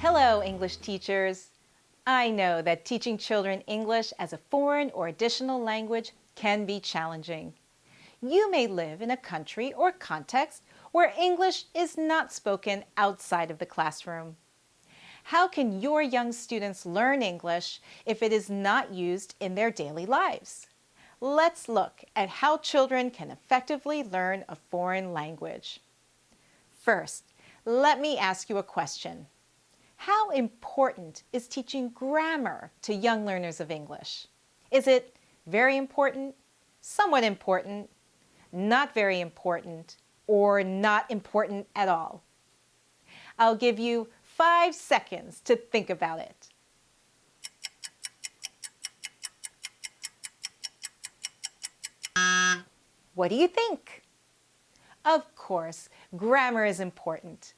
Hello, English teachers. I know that teaching children English as a foreign or additional language can be challenging. You may live in a country or context where English is not spoken outside of the classroom. How can your young students learn English if it is not used in their daily lives? Let's look at how children can effectively learn a foreign language. First, let me ask you a question. How important is teaching grammar to young learners of English? Is it very important, somewhat important, not very important, or not important at all? I'll give you 5 seconds to think about it. What do you think? Of course, grammar is important.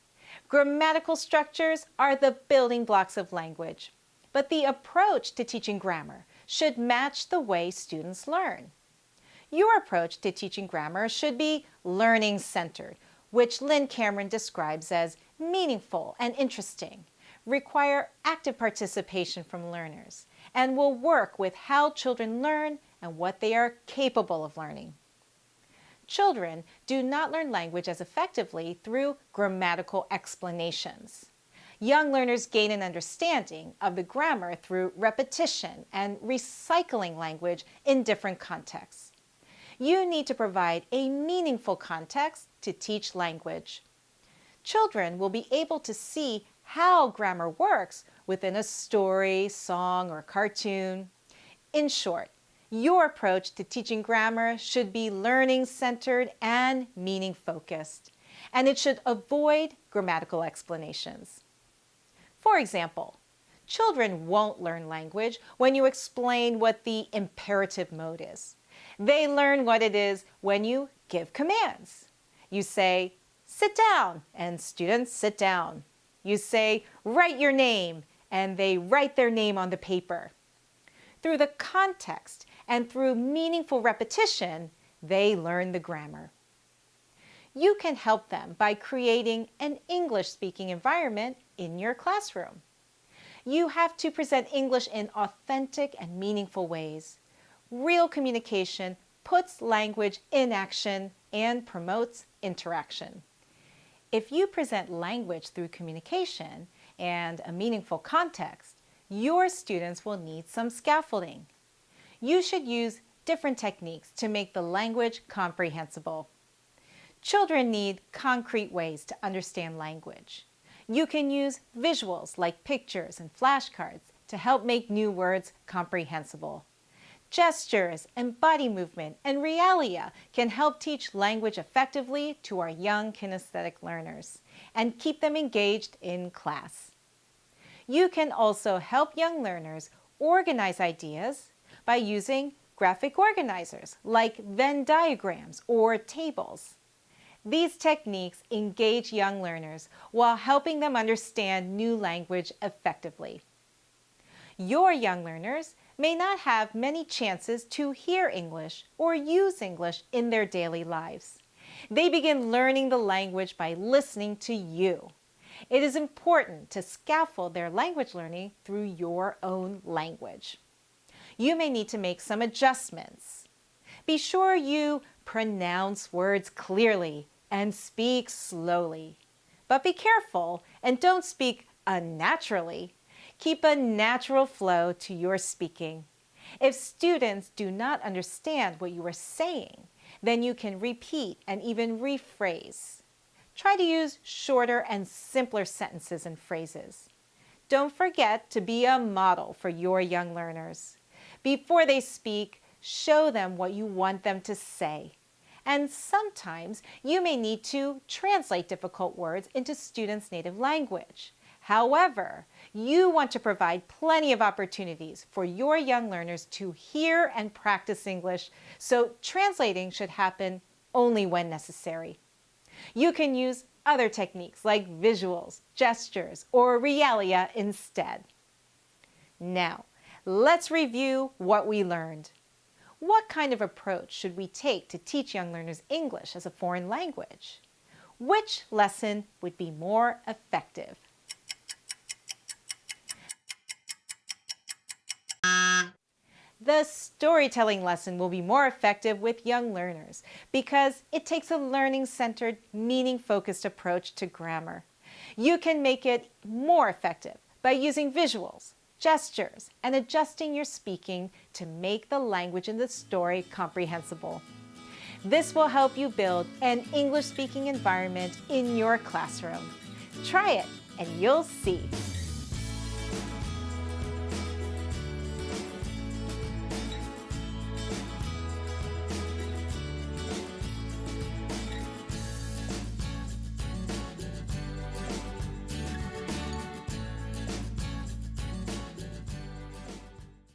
Grammatical structures are the building blocks of language, but the approach to teaching grammar should match the way students learn. Your approach to teaching grammar should be learning-centered, which Lynn Cameron describes as meaningful and interesting, require active participation from learners, and will work with how children learn and what they are capable of learning. Children do not learn language as effectively through grammatical explanations. Young learners gain an understanding of the grammar through repetition and recycling language in different contexts. You need to provide a meaningful context to teach language. Children will be able to see how grammar works within a story, song, or cartoon. In short, your approach to teaching grammar should be learning-centered and meaning-focused, and it should avoid grammatical explanations. For example, children won't learn language when you explain what the imperative mode is. They learn what it is when you give commands. You say, "Sit down," and students sit down. You say, "Write your name," and they write their name on the paper. Through the context and through meaningful repetition, they learn the grammar. You can help them by creating an English-speaking environment in your classroom. You have to present English in authentic and meaningful ways. Real communication puts language in action and promotes interaction. If you present language through communication and a meaningful context, your students will need some scaffolding. You should use different techniques to make the language comprehensible. Children need concrete ways to understand language. You can use visuals like pictures and flashcards to help make new words comprehensible. Gestures and body movement and realia can help teach language effectively to our young kinesthetic learners and keep them engaged in class. You can also help young learners organize ideas by using graphic organizers like Venn diagrams or tables. These techniques engage young learners while helping them understand new language effectively. Your young learners may not have many chances to hear English or use English in their daily lives. They begin learning the language by listening to you. It is important to scaffold their language learning through your own language. You may need to make some adjustments. Be sure you pronounce words clearly and speak slowly. But be careful and don't speak unnaturally. Keep a natural flow to your speaking. If students do not understand what you are saying, then you can repeat and even rephrase. Try to use shorter and simpler sentences and phrases. Don't forget to be a model for your young learners. Before they speak, show them what you want them to say. And sometimes you may need to translate difficult words into students' native language. However, you want to provide plenty of opportunities for your young learners to hear and practice English, so translating should happen only when necessary. You can use other techniques like visuals, gestures, or realia instead. Now, let's review what we learned. What kind of approach should we take to teach young learners English as a foreign language? Which lesson would be more effective? The storytelling lesson will be more effective with young learners because it takes a learning-centered, meaning-focused approach to grammar. You can make it more effective by using visuals, gestures, and adjusting your speaking to make the language in the story comprehensible. This will help you build an English-speaking environment in your classroom. Try it and you'll see.